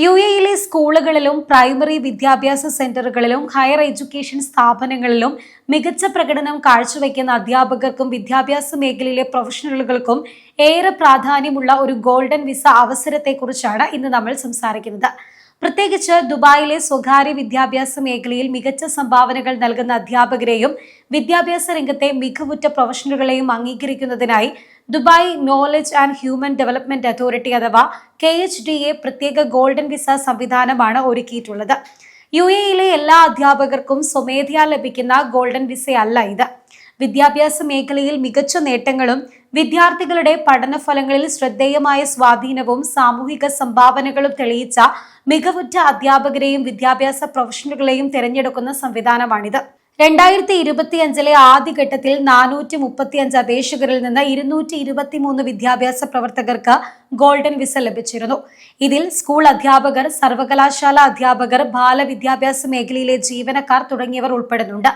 യുഎഇയിലെ സ്കൂളുകളിലും പ്രൈമറി വിദ്യാഭ്യാസ സെന്ററുകളിലും higher education സ്ഥാപനങ്ങളിലും മികച്ച പ്രകടനം കാഴ്ചവെക്കുന്ന അധ്യാപകർക്കും വിദ്യാഭ്യാസ മേഖലയിലെ പ്രൊഫഷണലുകൾക്കും ഏറെ പ്രാധാന്യമുള്ള ഒരു ഗോൾഡൻ വിസ അവസരത്തെക്കുറിച്ചാണ് ഇന്ന് നമ്മൾ സംസാരിക്കുന്നത്. പ്രത്യേകിച്ച് ദുബായിലെ സ്വകാര്യ വിദ്യാഭ്യാസ മേഖലയിൽ മികച്ച സംഭാവനകൾ നൽകുന്ന അധ്യാപകരെയും വിദ്യാഭ്യാസ രംഗത്തെ മികവുറ്റ പ്രൊഫഷണലുകളെയും അംഗീകരിക്കുന്നതിനായി Dubai knowledge and human development authority അഥവാ KHDA പ്രത്യേക ഗോൾഡൻ വിസ സംവിധാനമാണ് ഒരുക്കിയിട്ടുള്ളത്. യുഎഇയിലെ എല്ലാ അധ്യാപകർക്കും സ്വമേധയാ ലഭിക്കുന്ന ഗോൾഡൻ വിസയല്ല ഇത്. വിദ്യാഭ്യാസ മേഖലയിൽ മികച്ച നേട്ടങ്ങളും വിദ്യാർത്ഥികളുടെ പഠനഫലങ്ങളിൽ ശ്രദ്ധേയമായ സ്വാധീനവും സാമൂഹിക സംഭാവനകളും തെളിയിച്ച മികവുറ്റ അധ്യാപകരെയും വിദ്യാഭ്യാസ പ്രൊഫഷണലുകളെയും തിരഞ്ഞെടുക്കുന്ന സംവിധാനമാണിത്. 2025 ആദ്യഘട്ടത്തിൽ 435 അപേക്ഷകരിൽ നിന്ന് 223 വിദ്യാഭ്യാസ പ്രവർത്തകർക്ക് ഗോൾഡൻ വിസ ലഭിച്ചിരുന്നു. ഇതിൽ സ്കൂൾ അധ്യാപകർ, സർവകലാശാല അധ്യാപകർ, ബാലവിദ്യാഭ്യാസ മേഖലയിലെ ജീവനക്കാർ തുടങ്ങിയവർ ഉൾപ്പെടുന്നുണ്ട്.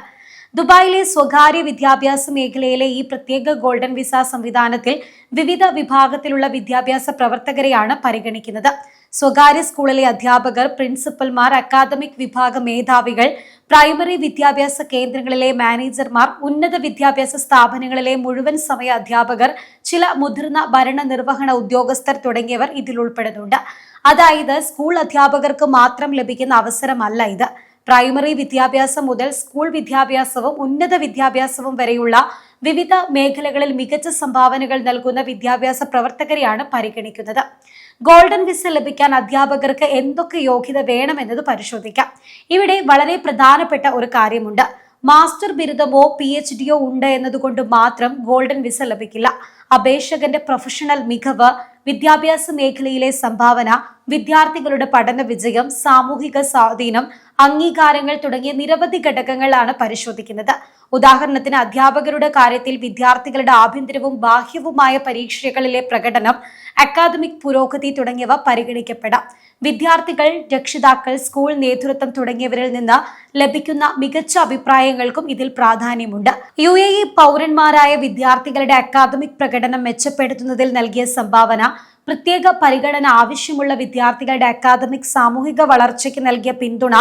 ദുബായിലെ സ്വകാര്യ വിദ്യാഭ്യാസ മേഖലയിലെ ഈ പ്രത്യേക ഗോൾഡൻ വിസ സംവിധാനത്തിൽ വിവിധ വിഭാഗത്തിലുള്ള വിദ്യാഭ്യാസ പ്രവർത്തകരെയാണ് പരിഗണിക്കുന്നത്. സ്വകാര്യ സ്കൂളിലെ അധ്യാപകർ, പ്രിൻസിപ്പൽമാർ, അക്കാദമിക് വിഭാഗ മേധാവികൾ, പ്രൈമറി വിദ്യാഭ്യാസ കേന്ദ്രങ്ങളിലെ മാനേജർമാർ, ഉന്നത വിദ്യാഭ്യാസ സ്ഥാപനങ്ങളിലെ മുഴുവൻ സമയ അധ്യാപകർ, ചില മുതിർന്ന ഭരണനിർവഹണ ഉദ്യോഗസ്ഥർ തുടങ്ങിയവർ ഇതിൽ ഉൾപ്പെടുന്നുണ്ട്. അതായത് സ്കൂൾ അധ്യാപകർക്ക് മാത്രം ലഭിക്കുന്ന അവസരമല്ല ഇത്. പ്രൈമറി വിദ്യാഭ്യാസം മുതൽ സ്കൂൾ വിദ്യാഭ്യാസവും ഉന്നത വിദ്യാഭ്യാസവും വരെയുള്ള വിവിധ മേഖലകളിൽ മികച്ച സംഭാവനകൾ നൽകുന്ന വിദ്യാഭ്യാസ പ്രവർത്തകരെയാണ് പരിഗണിക്കുന്നത്. ഗോൾഡൻ വിസ ലഭിക്കാൻ അധ്യാപകർക്ക് എന്തൊക്കെ യോഗ്യത വേണമെന്നത് പരിശോധിക്കാം. ഇവിടെ വളരെ പ്രധാനപ്പെട്ട ഒരു കാര്യമുണ്ട്. മാസ്റ്റർ ബിരുദമോ PhDയോ ഉണ്ട് എന്നതുകൊണ്ട് മാത്രം ഗോൾഡൻ വിസ ലഭിക്കില്ല. അപേക്ഷകന്റെ പ്രൊഫഷണൽ മികവ്, വിദ്യാഭ്യാസ മേഖലയിലെ സംഭാവന, വിദ്യാർത്ഥികളുടെ പഠന വിജയം, സാമൂഹിക സ്വാധീനം, അംഗീകാരങ്ങൾ തുടങ്ങിയ നിരവധി ഘടകങ്ങളാണ് പരിശോധിക്കുന്നത്. ഉദാഹരണത്തിന് അധ്യാപകരുടെ കാര്യത്തിൽ വിദ്യാർത്ഥികളുടെ ആഭ്യന്തരവും ബാഹ്യവുമായ പരീക്ഷകളിലെ പ്രകടനം, അക്കാദമിക് പുരോഗതി തുടങ്ങിയവ പരിഗണിക്കപ്പെടാം. വിദ്യാർത്ഥികൾ, രക്ഷിതാക്കൾ, സ്കൂൾ നേതൃത്വം തുടങ്ങിയവരിൽ നിന്ന് ലഭിക്കുന്ന മികച്ച അഭിപ്രായങ്ങൾക്കും ഇതിൽ പ്രാധാന്യമുണ്ട്. യുഎഇ പൗരന്മാരായ വിദ്യാർത്ഥികളുടെ അക്കാദമിക് പ്രകടനം മെച്ചപ്പെടുത്തുന്നതിൽ നൽകിയ സംഭാവന, പ്രത്യേക പരിഗണന ആവശ്യമുള്ള വിദ്യാർത്ഥികളുടെ അക്കാദമിക് സാമൂഹിക വളർച്ചയ്ക്ക് നൽകിയ പിന്തുണ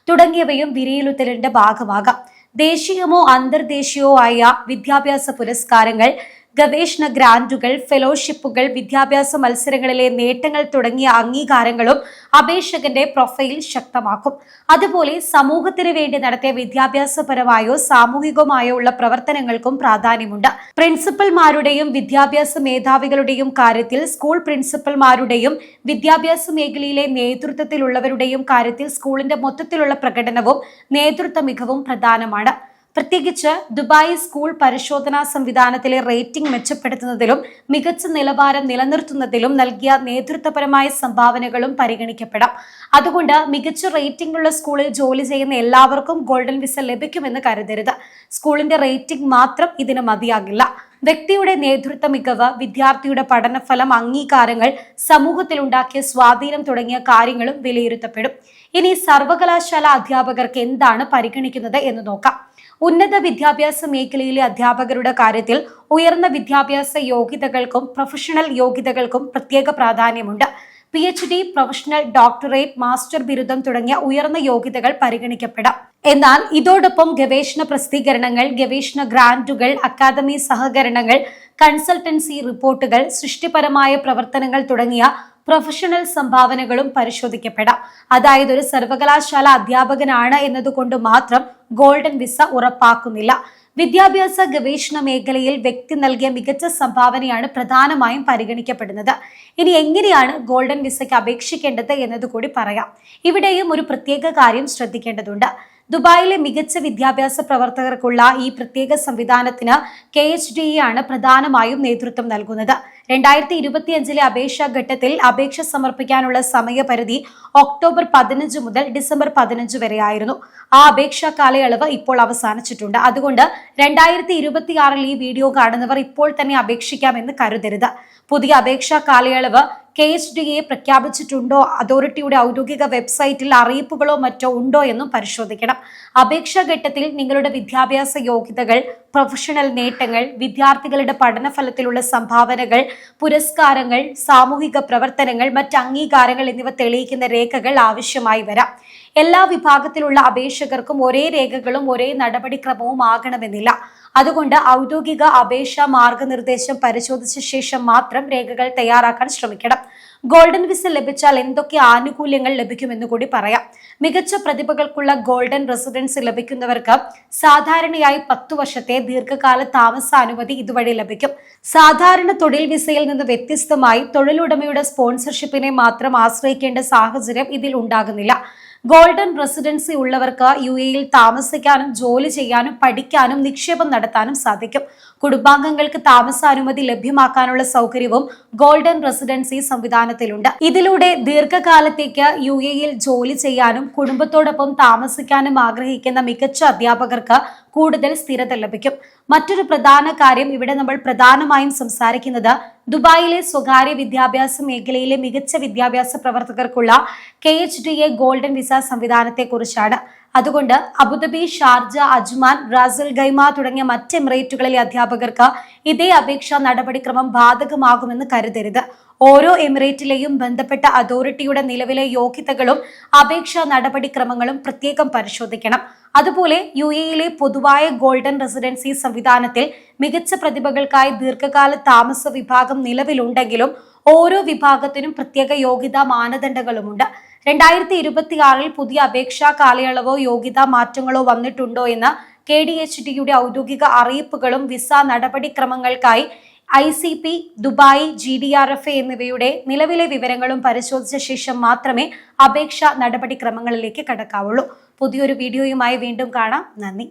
തുടങ്ങിയവയും വിലയിരുത്തലിന്റെ ഭാഗമാകാം. ദേശീയമോ അന്തർദേശീയമോ ആയ വിദ്യാഭ്യാസ പുരസ്കാരങ്ങൾ, ഗവേഷണ ഗ്രാന്റുകൾ, ഫെലോഷിപ്പുകൾ, വിദ്യാഭ്യാസ മത്സരങ്ങളിലെ നേട്ടങ്ങൾ തുടങ്ങിയ അംഗീകാരങ്ങളും അപേക്ഷകന്റെ പ്രൊഫൈൽ ശക്തമാക്കും. അതുപോലെ സമൂഹത്തിന് വേണ്ടി നടത്തിയ വിദ്യാഭ്യാസപരമായോ സാമൂഹികമായോ ഉള്ള പ്രവർത്തനങ്ങൾക്കും പ്രാധാന്യമുണ്ട്. പ്രിൻസിപ്പൽമാരുടെയും വിദ്യാഭ്യാസ മേധാവികളുടെയും കാര്യത്തിൽ, സ്കൂൾ പ്രിൻസിപ്പൽമാരുടെയും വിദ്യാഭ്യാസ മേഖലയിലെ നേതൃത്വത്തിലുള്ളവരുടെയും കാര്യത്തിൽ സ്കൂളിന്റെ മൊത്തത്തിലുള്ള പ്രകടനവും നേതൃത്വ മികവും പ്രധാനമാണ്. പ്രത്യേകിച്ച് ദുബായ് സ്കൂൾ പരിശോധനാ സംവിധാനത്തിലെ റേറ്റിംഗ് മെച്ചപ്പെടുത്തുന്നതിലും മികച്ച നിലവാരം നിലനിർത്തുന്നതിലും നൽകിയ നേതൃത്വപരമായ സംഭാവനകളും പരിഗണിക്കപ്പെടാം. അതുകൊണ്ട് മികച്ച റേറ്റിംഗ് ഉള്ള സ്കൂളിൽ ജോലി ചെയ്യുന്ന എല്ലാവർക്കും ഗോൾഡൻ വിസ ലഭിക്കുമെന്ന് കരുതരുത്. സ്കൂളിന്റെ റേറ്റിംഗ് മാത്രം ഇതിന് മതിയാകില്ല. വ്യക്തിയുടെ നേതൃത്വ മികവ്, വിദ്യാർത്ഥിയുടെ പഠനഫലം, അംഗീകാരങ്ങൾ, സമൂഹത്തിലുണ്ടാക്കിയ സ്വാധീനം തുടങ്ങിയ കാര്യങ്ങളും വിലയിരുത്തപ്പെടും. ഇനി സർവകലാശാല അധ്യാപകർക്ക് എന്താണ് പരിഗണിക്കുന്നത് എന്ന് നോക്കാം. ഉന്നത വിദ്യാഭ്യാസ മേഖലയിലെ അധ്യാപകരുടെ കാര്യത്തിൽ ഉയർന്ന വിദ്യാഭ്യാസ യോഗ്യതകൾക്കും പ്രൊഫഷണൽ യോഗ്യതകൾക്കും പ്രത്യേക പ്രാധാന്യമുണ്ട്. PhD, പ്രൊഫഷണൽ ഡോക്ടറേറ്റ്, മാസ്റ്റർ ബിരുദം തുടങ്ങിയ ഉയർന്ന യോഗ്യതകൾ പരിഗണിക്കപ്പെടാം. എന്നാൽ ഇതോടൊപ്പം ഗവേഷണ പ്രസിദ്ധീകരണങ്ങൾ, ഗവേഷണ ഗ്രാന്റുകൾ, അക്കാദമി സഹകരണങ്ങൾ, കൺസൾട്ടൻസി റിപ്പോർട്ടുകൾ, സൃഷ്ടിപരമായ പ്രവർത്തനങ്ങൾ തുടങ്ങിയ പ്രൊഫഷണൽ സംഭാവനകളും പരിശോധിക്കപ്പെടാം. അതായത് ഒരു സർവകലാശാല അധ്യാപകനാണ് എന്നതുകൊണ്ട് മാത്രം ഗോൾഡൻ വിസ ഉറപ്പാക്കുന്നില്ല. വിദ്യാഭ്യാസ ഗവേഷണ മേഖലയിൽ വ്യക്തി നൽകിയ മികച്ച സംഭാവനയാണ് പ്രധാനമായും പരിഗണിക്കപ്പെടുന്നത്. ഇനി എങ്ങനെയാണ് ഗോൾഡൻ വിസയ്ക്ക് അപേക്ഷിക്കേണ്ടത് എന്നതുകൂടി പറയാം. ഇവിടെയും ഒരു പ്രത്യേക കാര്യം ശ്രദ്ധിക്കേണ്ടതുണ്ട്. ദുബായിലെ മികച്ച വിദ്യാഭ്യാസ പ്രവർത്തകർക്കുള്ള ഈ പ്രത്യേക സംവിധാനത്തിന് KHDA ആണ് പ്രധാനമായും നേതൃത്വം നൽകുന്നത്. 2025 അപേക്ഷാ ഘട്ടത്തിൽ അപേക്ഷ സമർപ്പിക്കാനുള്ള സമയപരിധി ഒക്ടോബർ 15 മുതൽ ഡിസംബർ 15 വരെയായിരുന്നു. ആ അപേക്ഷാ കാലയളവ് ഇപ്പോൾ അവസാനിച്ചിട്ടുണ്ട്. അതുകൊണ്ട് 2026 ഈ വീഡിയോ കാണുന്നവർ ഇപ്പോൾ തന്നെ അപേക്ഷിക്കാമെന്ന് കരുതരുത്. പുതിയ അപേക്ഷാ കാലയളവ് KHDA പ്രഖ്യാപിച്ചിട്ടുണ്ടോ, അതോറിറ്റിയുടെ ഔദ്യോഗിക വെബ്സൈറ്റിൽ അറിയിപ്പുകളോ മറ്റോ ഉണ്ടോ എന്നും പരിശോധിക്കണം. അപേക്ഷാ ഘട്ടത്തിൽ നിങ്ങളുടെ വിദ്യാഭ്യാസ യോഗ്യതകൾ, പ്രൊഫഷണൽ നേട്ടങ്ങൾ, വിദ്യാർത്ഥികളുടെ പഠനഫലത്തിലുള്ള സംഭാവനകൾ, പുരസ്കാരങ്ങൾ, സാമൂഹിക പ്രവർത്തനങ്ങൾ, മറ്റ് അംഗീകാരങ്ങൾ എന്നിവ തെളിയിക്കുന്ന രേഖകൾ ആവശ്യമായി വരാം. എല്ലാ വിഭാഗത്തിലുള്ള അപേക്ഷകർക്കും ഒരേ രേഖകളും ഒരേ നടപടിക്രമവും ആകണമെന്നില്ല. അതുകൊണ്ട് ഔദ്യോഗിക അപേക്ഷാ മാർഗനിർദ്ദേശം പരിശോധിച്ച ശേഷം മാത്രം രേഖകൾ തയ്യാറാക്കാൻ ശ്രമിക്കണം. ഗോൾഡൻ വിസ ലഭിച്ചാൽ എന്തൊക്കെ ആനുകൂല്യങ്ങൾ ലഭിക്കുമെന്ന് കൂടി പറയാം. മികച്ച പ്രതിഭകൾക്കുള്ള ഗോൾഡൻ റെസിഡൻസി ലഭിക്കുന്നവർക്ക് സാധാരണയായി 10 വർഷത്തെ ദീർഘകാല താമസാനുമതി ഇതുവഴി ലഭിക്കും. സാധാരണ തൊഴിൽ വിസയിൽ നിന്ന് വ്യത്യസ്തമായി തൊഴിലുടമയുടെ സ്പോൺസർഷിപ്പിനെ മാത്രം ആശ്രയിക്കേണ്ട സാഹചര്യം ഇതിൽ ഉണ്ടാകുന്നില്ല. ഗോൾഡൻ റെസിഡൻസി ഉള്ളവർക്ക് UAE-യിൽ താമസിക്കാനും ജോലി ചെയ്യാനും പഠിക്കാനും നിക്ഷേപം നടത്താനും സാധിക്കും. കുടുംബാംഗങ്ങൾക്ക് താമസാനുമതി ലഭ്യമാക്കാനുള്ള സൗകര്യവും ഗോൾഡൻ റെസിഡൻസി സംവിധാനത്തിലുണ്ട്. ഇതിലൂടെ ദീർഘകാലത്തേക്ക് UAE-യിൽ ജോലി ചെയ്യാനും കുടുംബത്തോടൊപ്പം താമസിക്കാനും ആഗ്രഹിക്കുന്ന മികച്ച അധ്യാപകർക്ക് കൂടുതൽ സ്ഥിരത ലഭിക്കും. മറ്റൊരു പ്രധാന കാര്യം, ഇവിടെ നമ്മൾ പ്രധാനമായും സംസാരിക്കുന്നത് ദുബായിലെ സ്വകാര്യ വിദ്യാഭ്യാസ മേഖലയിലെ മികച്ച വിദ്യാഭ്യാസ പ്രവർത്തകർക്കുള്ള KHDA ഗോൾഡൻ വിസ സംവിധാനത്തെ കുറിച്ചാണ്. അതുകൊണ്ട് Abu Dhabi, Sharjah, Ajman, Ras al Khaimah തുടങ്ങിയ മറ്റ് എമിറേറ്റുകളിലെ അധ്യാപകർക്ക് ഇതേ അപേക്ഷാ നടപടിക്രമം ബാധകമാകുമെന്ന് കരുതരുത്. ഓരോ എമിറേറ്റിലെയും ബന്ധപ്പെട്ട അതോറിറ്റിയുടെ നിലവിലെ യോഗ്യതകളും അപേക്ഷാ നടപടിക്രമങ്ങളും പ്രത്യേകം പരിശോധിക്കണം. അതുപോലെ UAE-യിലെ പൊതുവായ ഗോൾഡൻ റെസിഡൻസി സംവിധാനത്തിൽ മികച്ച പ്രതിഭകൾക്കായി ദീർഘകാല താമസ വിഭാഗം നിലവിലുണ്ടെങ്കിലും ഓരോ വിഭാഗത്തിനും പ്രത്യേക യോഗ്യതാ മാനദണ്ഡങ്ങളുമുണ്ട്. 2026-ൽ പുതിയ അപേക്ഷാ കാലയളവോ യോഗ്യതാ മാറ്റങ്ങളോ വന്നിട്ടുണ്ടോ എന്ന് KDHDയുടെ ഔദ്യോഗിക അറിയിപ്പുകളും വിസ നടപടിക്രമങ്ങൾക്കായി ICP, ദുബായ്, GDRFA എന്നിവയുടെ നിലവിലെ വിവരങ്ങളും പരിശോധിച്ച ശേഷം മാത്രമേ അപേക്ഷാ നടപടിക്രമങ്ങളിലേക്ക് കടക്കാവുള്ളൂ. പുതിയൊരു വീഡിയോയുമായി വീണ്ടും കാണാം. നന്ദി.